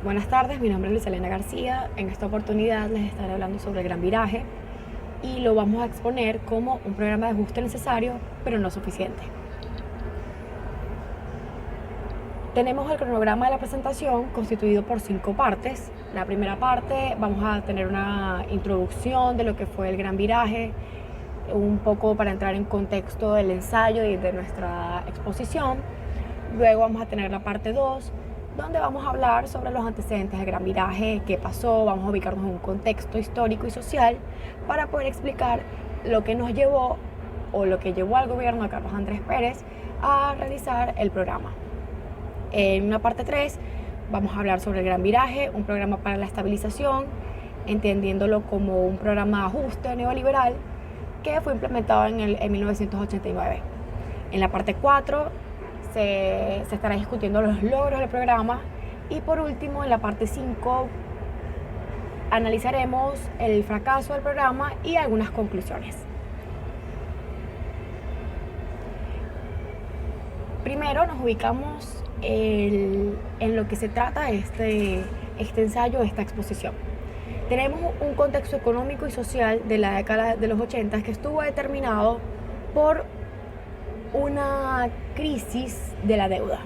Buenas tardes, mi nombre es Luis Elena García. En esta oportunidad les estaré hablando sobre el Gran Viraje y lo vamos a exponer como un programa de ajuste necesario, pero no suficiente. Tenemos el cronograma de la presentación constituido por 5 partes. La primera parte vamos a tener una introducción de lo que fue el Gran Viraje, un poco para entrar en contexto del ensayo y de nuestra exposición. Luego vamos a tener la parte 2, donde vamos a hablar sobre los antecedentes del Gran Viraje, qué pasó, vamos a ubicarnos en un contexto histórico y social para poder explicar lo que nos llevó o lo que llevó al gobierno de Carlos Andrés Pérez a realizar el programa. En una parte 3 vamos a hablar sobre el Gran Viraje, un programa para la estabilización, entendiéndolo como un programa de ajuste neoliberal que fue implementado en 1989. En la parte 4 se estará discutiendo los logros del programa y por último en la parte 5 analizaremos el fracaso del programa y algunas conclusiones. Primero nos ubicamos en lo que se trata este ensayo, esta exposición. Tenemos un contexto económico y social de la década de los 80 que estuvo determinado por una crisis de la deuda.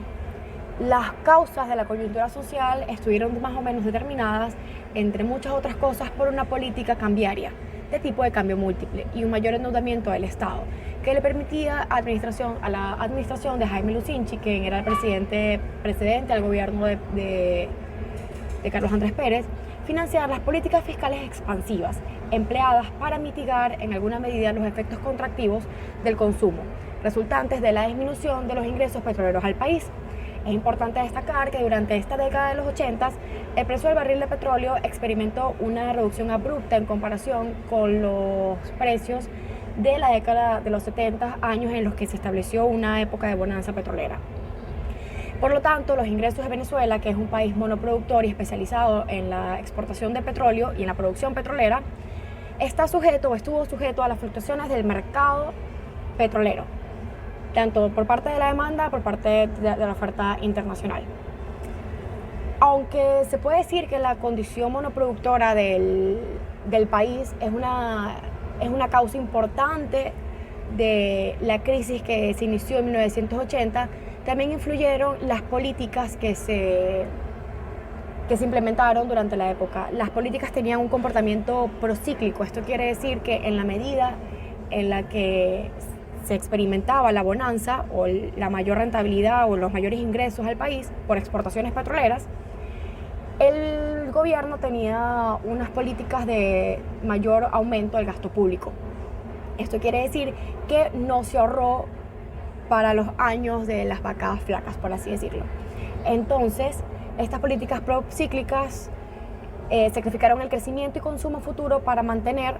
Las causas de la coyuntura social estuvieron más o menos determinadas, entre muchas otras cosas, por una política cambiaria de tipo de cambio múltiple y un mayor endeudamiento del Estado, que le permitía a la administración de Jaime Lucinchi, quien era el precedente al gobierno de Carlos Andrés Pérez, financiar las políticas fiscales expansivas empleadas para mitigar en alguna medida los efectos contractivos del consumo, resultantes de la disminución de los ingresos petroleros al país. Es importante destacar que durante esta década de los 80 el precio del barril de petróleo experimentó una reducción abrupta en comparación con los precios de la década de los 70, años en los que se estableció una época de bonanza petrolera. Por lo tanto, los ingresos de Venezuela, que es un país monoproductor y especializado en la exportación de petróleo y en la producción petrolera, estuvo sujeto a las fluctuaciones del mercado petrolero, tanto por parte de la demanda, por parte de la oferta internacional. Aunque se puede decir que la condición monoproductora del país es una causa importante de la crisis que se inició en 1980, también influyeron las políticas que se implementaron durante la época. Las políticas tenían un comportamiento procíclico. Esto quiere decir que en la medida en la que se experimentaba la bonanza o la mayor rentabilidad o los mayores ingresos al país por exportaciones petroleras, el gobierno tenía unas políticas de mayor aumento del gasto público. Esto quiere decir que no se ahorró para los años de las vacas flacas, por así decirlo. Entonces, estas políticas procíclicas sacrificaron el crecimiento y consumo futuro para mantener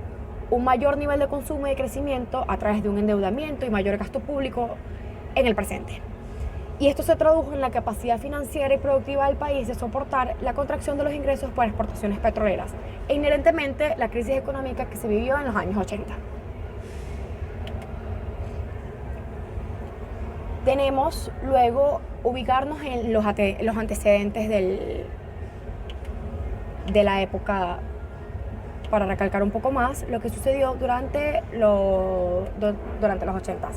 un mayor nivel de consumo y de crecimiento a través de un endeudamiento y mayor gasto público en el presente. Y esto se tradujo en la capacidad financiera y productiva del país de soportar la contracción de los ingresos por exportaciones petroleras e inherentemente la crisis económica que se vivió en los años 80. Tenemos luego ubicarnos en los antecedentes de la época, para recalcar un poco más lo que sucedió durante los 80.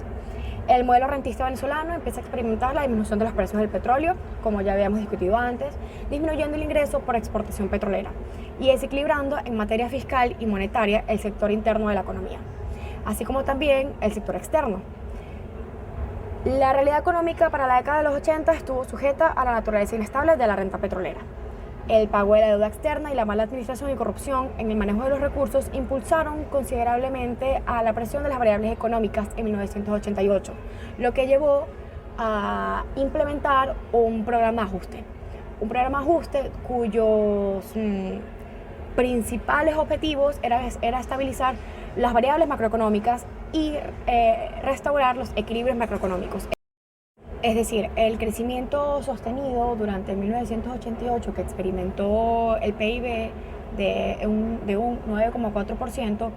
El modelo rentista venezolano empieza a experimentar la disminución de los precios del petróleo, como ya habíamos discutido antes, disminuyendo el ingreso por exportación petrolera y desequilibrando en materia fiscal y monetaria el sector interno de la economía, así como también el sector externo. La realidad económica para la década de los 80 estuvo sujeta a la naturaleza inestable de la renta petrolera. El pago de la deuda externa y la mala administración y corrupción en el manejo de los recursos impulsaron considerablemente a la presión de las variables económicas en 1988, lo que llevó a implementar un programa de ajuste. Un programa de ajuste cuyos principales objetivos era estabilizar las variables macroeconómicas y restaurar los equilibrios macroeconómicos. Es decir, el crecimiento sostenido durante 1988 que experimentó el PIB de un 9,4%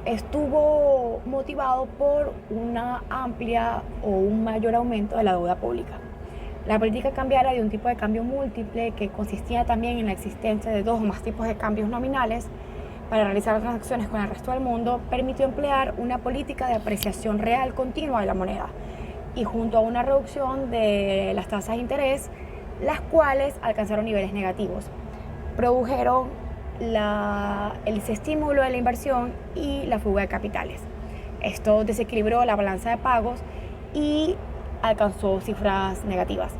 estuvo motivado por una amplia o un mayor aumento de la deuda pública. La política cambiaria de un tipo de cambio múltiple que consistía también en la existencia de dos o más tipos de cambios nominales para realizar transacciones con el resto del mundo permitió emplear una política de apreciación real continua de la moneda y junto a una reducción de las tasas de interés, las cuales alcanzaron niveles negativos, produjeron el desestímulo de la inversión y la fuga de capitales. Esto desequilibró la balanza de pagos y alcanzó cifras negativas.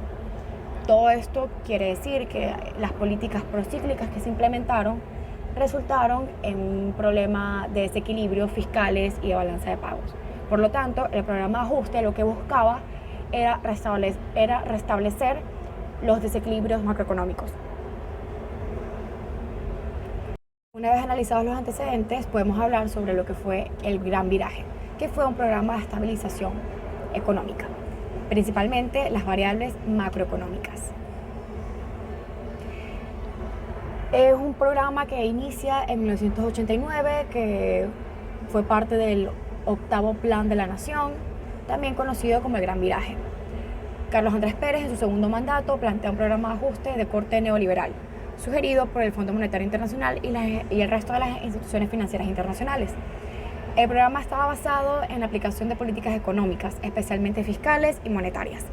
Todo esto quiere decir que las políticas procíclicas que se implementaron resultaron en un problema de desequilibrios fiscales y de balanza de pagos. Por lo tanto, el programa de ajuste lo que buscaba era restablecer los desequilibrios macroeconómicos. Una vez analizados los antecedentes, podemos hablar sobre lo que fue el Gran Viraje, que fue un programa de estabilización económica, principalmente las variables macroeconómicas. Es un programa que inicia en 1989, que fue parte del octavo Plan de la Nación, también conocido como el Gran Viraje. Carlos Andrés Pérez, en su segundo mandato, plantea un programa de ajuste de corte neoliberal, sugerido por el Fondo Monetario Internacional y el resto de las instituciones financieras internacionales. El programa estaba basado en la aplicación de políticas económicas, especialmente fiscales y monetarias.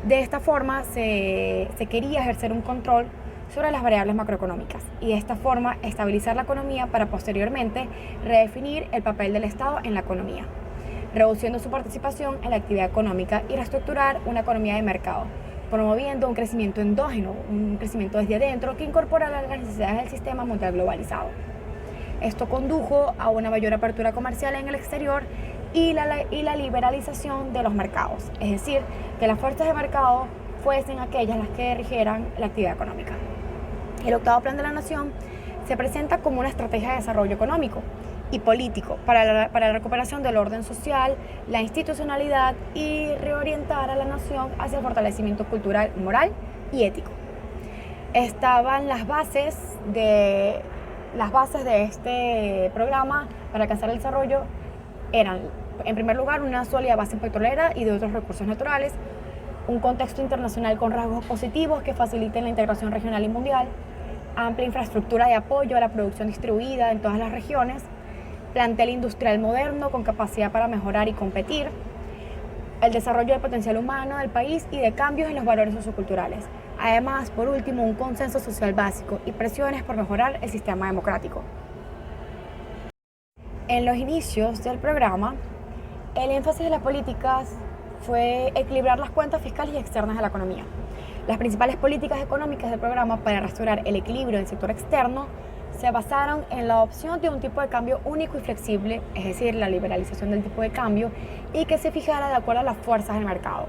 De esta forma se quería ejercer un control sobre las variables macroeconómicas y de esta forma estabilizar la economía para posteriormente redefinir el papel del Estado en la economía, reduciendo su participación en la actividad económica y reestructurar una economía de mercado, promoviendo un crecimiento endógeno, un crecimiento desde adentro que incorpora las necesidades del sistema mundial globalizado. Esto condujo a una mayor apertura comercial en el exterior y la liberalización de los mercados, es decir, que las fuerzas de mercado fuesen aquellas las que rigieran la actividad económica. El octavo Plan de la Nación se presenta como una estrategia de desarrollo económico y político para la recuperación del orden social, la institucionalidad y reorientar a la nación hacia el fortalecimiento cultural, moral y ético. Estaban las bases de este programa para alcanzar el desarrollo eran, en primer lugar, una sólida base petrolera y de otros recursos naturales, un contexto internacional con rasgos positivos que faciliten la integración regional y mundial, amplia infraestructura de apoyo a la producción distribuida en todas las regiones, plantel industrial moderno con capacidad para mejorar y competir, el desarrollo del potencial humano del país y de cambios en los valores socioculturales. Además, por último, un consenso social básico y presiones por mejorar el sistema democrático. En los inicios del programa, el énfasis de las políticas fue equilibrar las cuentas fiscales y externas de la economía. Las principales políticas económicas del programa para restaurar el equilibrio del sector externo se basaron en la adopción de un tipo de cambio único y flexible, es decir, la liberalización del tipo de cambio, y que se fijara de acuerdo a las fuerzas del mercado.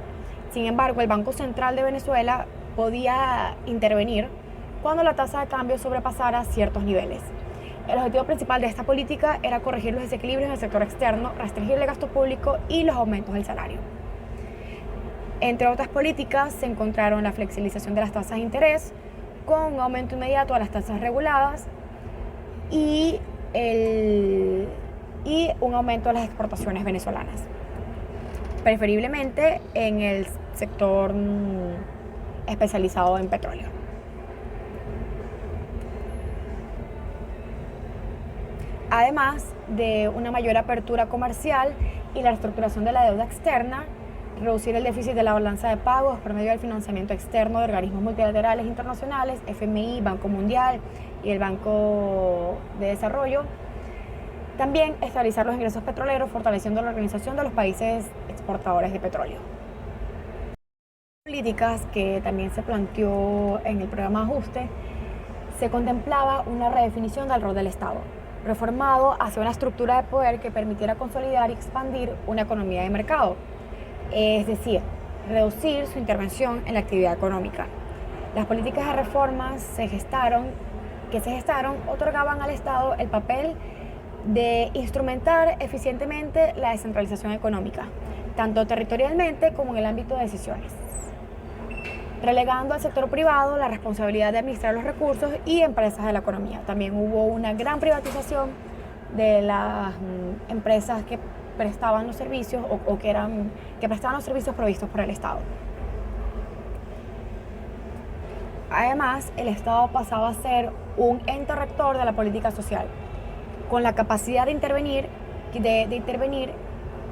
Sin embargo, el Banco Central de Venezuela podía intervenir cuando la tasa de cambio sobrepasara ciertos niveles. El objetivo principal de esta política era corregir los desequilibrios en el sector externo, restringir el gasto público y los aumentos del salario. Entre otras políticas se encontraron la flexibilización de las tasas de interés, con un aumento inmediato a las tasas reguladas y un aumento de las exportaciones venezolanas, preferiblemente en el sector especializado en petróleo. Además de una mayor apertura comercial y la reestructuración de la deuda externa, reducir el déficit de la balanza de pagos por medio del financiamiento externo de organismos multilaterales internacionales, FMI, Banco Mundial y el Banco de Desarrollo. También estabilizar los ingresos petroleros, fortaleciendo la organización de los países exportadores de petróleo. Políticas que también se planteó en el programa de ajuste, se contemplaba una redefinición del rol del Estado, reformado hacia una estructura de poder que permitiera consolidar y expandir una economía de mercado, es decir, reducir su intervención en la actividad económica. Las políticas de reformas que se gestaron otorgaban al Estado el papel de instrumentar eficientemente la descentralización económica, tanto territorialmente como en el ámbito de decisiones, relegando al sector privado la responsabilidad de administrar los recursos y empresas de la economía. También hubo una gran privatización de las empresas que prestaban los servicios o que prestaban los servicios provistos por el Estado. Además, el Estado pasaba a ser un ente rector de la política social, con la capacidad de intervenir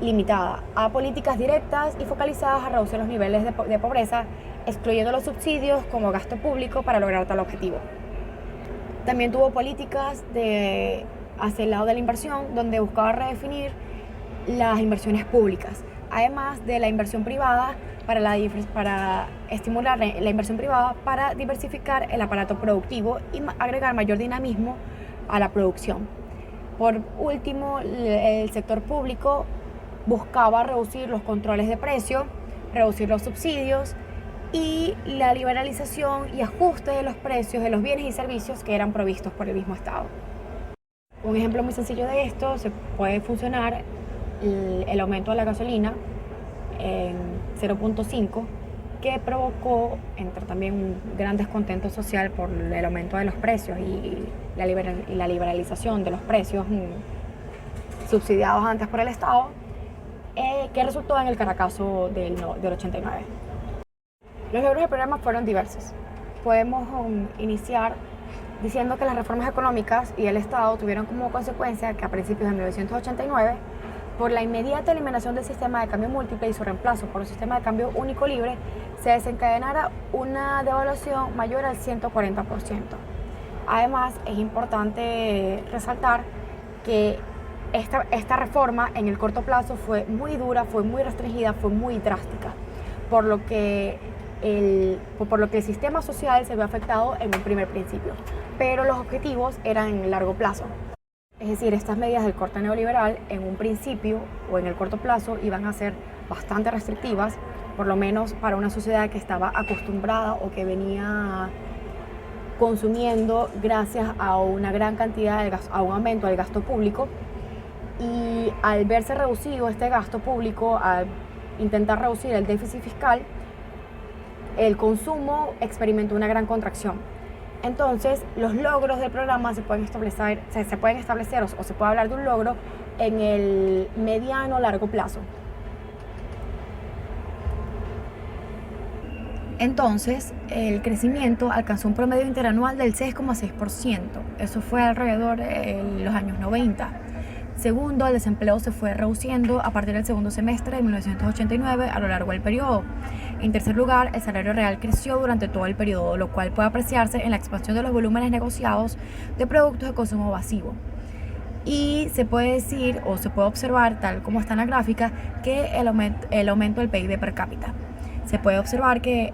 limitada a políticas directas y focalizadas a reducir los niveles de pobreza, excluyendo los subsidios como gasto público para lograr tal objetivo. También tuvo políticas hacia el lado de la inversión, donde buscaba redefinir las inversiones públicas, además de la inversión privada para estimular la inversión privada para diversificar el aparato productivo y agregar mayor dinamismo a la producción. Por último, el sector público buscaba reducir los controles de precio, reducir los subsidios y la liberalización y ajuste de los precios de los bienes y servicios que eran provistos por el mismo Estado. Un ejemplo muy sencillo de esto se puede funcionar el aumento de la gasolina en 0.5, que provocó también un gran descontento social por el aumento de los precios y la liberalización de los precios subsidiados antes por el Estado, que resultó en el Caracazo del 89. Los logros del programa fueron diversos. Podemos iniciar diciendo que las reformas económicas y el Estado tuvieron como consecuencia que a principios de 1989, por la inmediata eliminación del sistema de cambio múltiple y su reemplazo por un sistema de cambio único libre, se desencadenara una devaluación mayor al 140%. Además, es importante resaltar que esta reforma en el corto plazo fue muy dura, fue muy restringida, fue muy drástica, por lo que el sistema social se vio afectado en un primer principio, pero los objetivos eran en el largo plazo. Es decir, estas medidas del corte neoliberal en un principio o en el corto plazo iban a ser bastante restrictivas, por lo menos para una sociedad que estaba acostumbrada o que venía consumiendo gracias a una gran cantidad a un aumento del gasto público, y al verse reducido este gasto público, al intentar reducir el déficit fiscal, el consumo experimentó una gran contracción. Entonces, los logros del programa se pueden establecer o se puede hablar de un logro en el mediano o largo plazo. Entonces, el crecimiento alcanzó un promedio interanual del 6,6%. Eso fue alrededor de los años 90. Segundo, el desempleo se fue reduciendo a partir del segundo semestre de 1989 a lo largo del periodo. En tercer lugar, el salario real creció durante todo el periodo, lo cual puede apreciarse en la expansión de los volúmenes negociados de productos de consumo básico. Y se puede decir o se puede observar, tal como está en la gráfica, que el aumento del PIB per cápita. Se puede observar que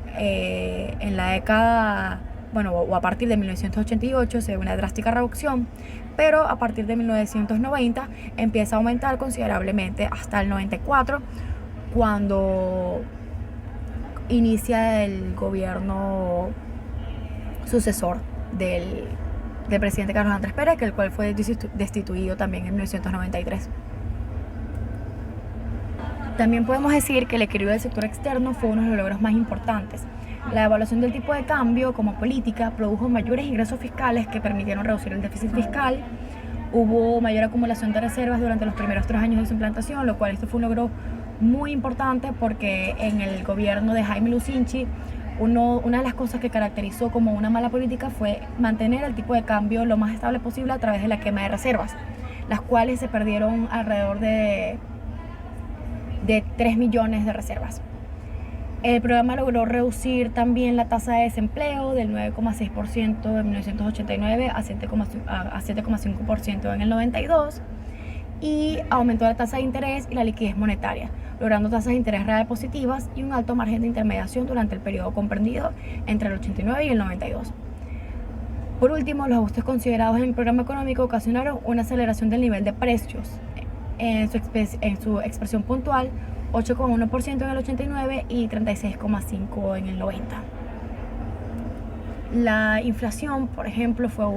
en la década, o a partir de 1988 se ve una drástica reducción, pero a partir de 1990 empieza a aumentar considerablemente hasta el 94, cuando inicia el gobierno sucesor del presidente Carlos Andrés Pérez, el cual fue destituido también en 1993. También podemos decir que el equilibrio del sector externo fue uno de los logros más importantes. La evaluación del tipo de cambio como política produjo mayores ingresos fiscales que permitieron reducir el déficit fiscal. Hubo mayor acumulación de reservas durante los primeros 3 años de su implantación, lo cual esto fue un logro muy importante porque en el gobierno de Jaime Lucinchi, una de las cosas que caracterizó como una mala política fue mantener el tipo de cambio lo más estable posible a través de la quema de reservas, las cuales se perdieron alrededor de 3 millones de reservas. El programa logró reducir también la tasa de desempleo del 9,6% en 1989 a 7,5% en el 92, y aumentó la tasa de interés y la liquidez monetaria, logrando tasas de interés real positivas y un alto margen de intermediación durante el periodo comprendido entre el 89 y el 92. Por último, los ajustes considerados en el programa económico ocasionaron una aceleración del nivel de precios. En su expresión puntual, 8,1% en el 89 y 36,5% en el 90. La inflación, por ejemplo, fue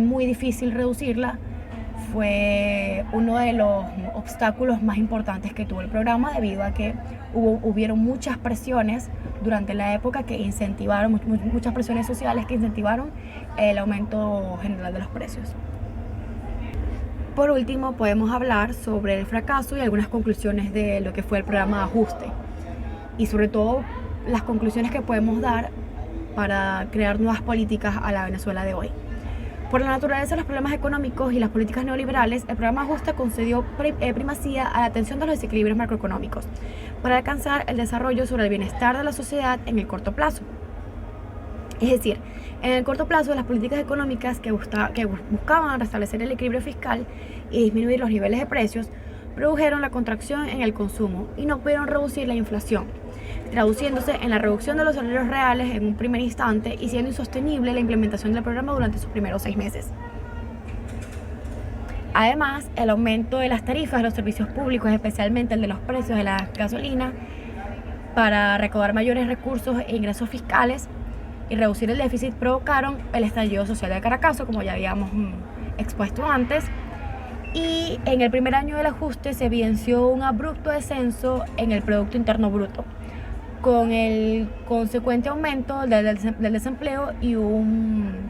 muy difícil reducirla. Fue uno de los obstáculos más importantes que tuvo el programa, debido a que hubieron muchas presiones durante la época que incentivaron, muchas presiones sociales que incentivaron el aumento general de los precios. Por último, podemos hablar sobre el fracaso y algunas conclusiones de lo que fue el programa de ajuste, y sobre todo las conclusiones que podemos dar para crear nuevas políticas a la Venezuela de hoy. Por la naturaleza de los problemas económicos y las políticas neoliberales, el programa Ajuste concedió primacía a la atención de los desequilibrios macroeconómicos para alcanzar el desarrollo sobre el bienestar de la sociedad en el corto plazo. Es decir, en el corto plazo, las políticas económicas que buscaban restablecer el equilibrio fiscal y disminuir los niveles de precios produjeron la contracción en el consumo y no pudieron reducir la inflación, traduciéndose en la reducción de los salarios reales en un primer instante y siendo insostenible la implementación del programa durante sus primeros 6 meses. Además, el aumento de las tarifas de los servicios públicos, especialmente el de los precios de la gasolina, para recaudar mayores recursos e ingresos fiscales y reducir el déficit, provocaron el estallido social de Caracazo, como ya habíamos expuesto antes. Y en el primer año del ajuste se evidenció un abrupto descenso en el Producto Interno Bruto, con el consecuente aumento del desempleo y un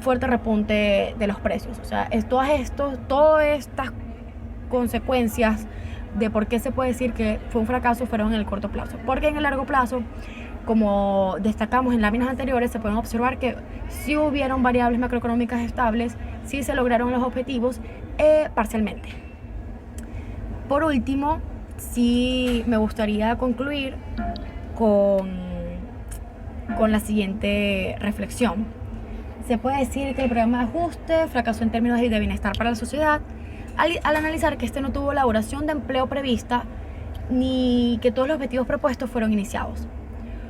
fuerte repunte de los precios. O sea, todas estas consecuencias de por qué se puede decir que fue un fracaso fueron en el corto plazo. Porque en el largo plazo, como destacamos en láminas anteriores, se pueden observar que sí hubieron variables macroeconómicas estables, sí se lograron los objetivos parcialmente. Por último, sí me gustaría concluir con la siguiente reflexión. Se puede decir que el programa de ajuste fracasó en términos de bienestar para la sociedad al analizar que este no tuvo la duración de empleo prevista ni que todos los objetivos propuestos fueron iniciados.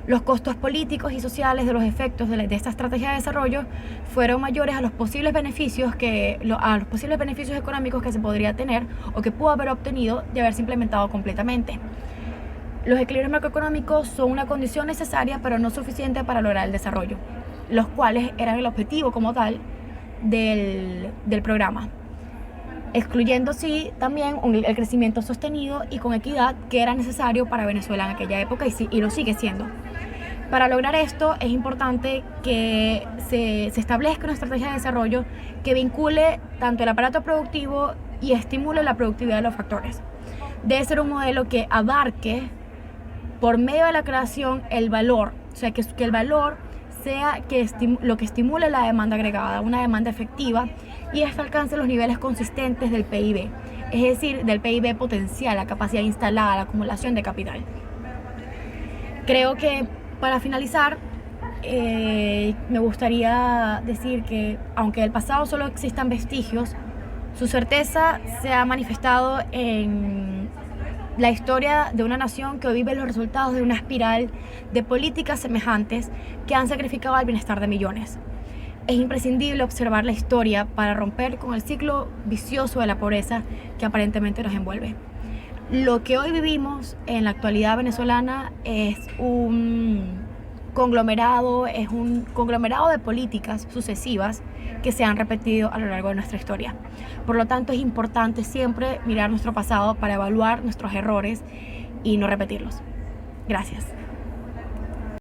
Los costos políticos y sociales de los efectos de esta estrategia de desarrollo fueron mayores a los posibles beneficios económicos que se podría tener o que pudo haber obtenido de haberse implementado completamente. Los equilibrios macroeconómicos son una condición necesaria, pero no suficiente para lograr el desarrollo, los cuales eran el objetivo como tal del programa, excluyendo sí también el crecimiento sostenido y con equidad que era necesario para Venezuela en aquella época y lo sigue siendo. Para lograr esto es importante que se establezca una estrategia de desarrollo que vincule tanto el aparato productivo y estimule la productividad de los factores. Debe ser un modelo que abarque por medio de la creación el valor, o sea, que el valor sea lo que estimule la demanda agregada, una demanda efectiva, y hasta alcance los niveles consistentes del PIB, es decir, del PIB potencial, la capacidad instalada, la acumulación de capital. Creo que para finalizar, me gustaría decir que aunque del pasado solo existan vestigios, su certeza se ha manifestado en la historia de una nación que hoy vive los resultados de una espiral de políticas semejantes que han sacrificado el bienestar de millones. Es imprescindible observar la historia para romper con el ciclo vicioso de la pobreza que aparentemente nos envuelve. Lo que hoy vivimos en la actualidad venezolana es un conglomerado de políticas sucesivas que se han repetido a lo largo de nuestra historia. Por lo tanto, es importante siempre mirar nuestro pasado para evaluar nuestros errores y no repetirlos. Gracias.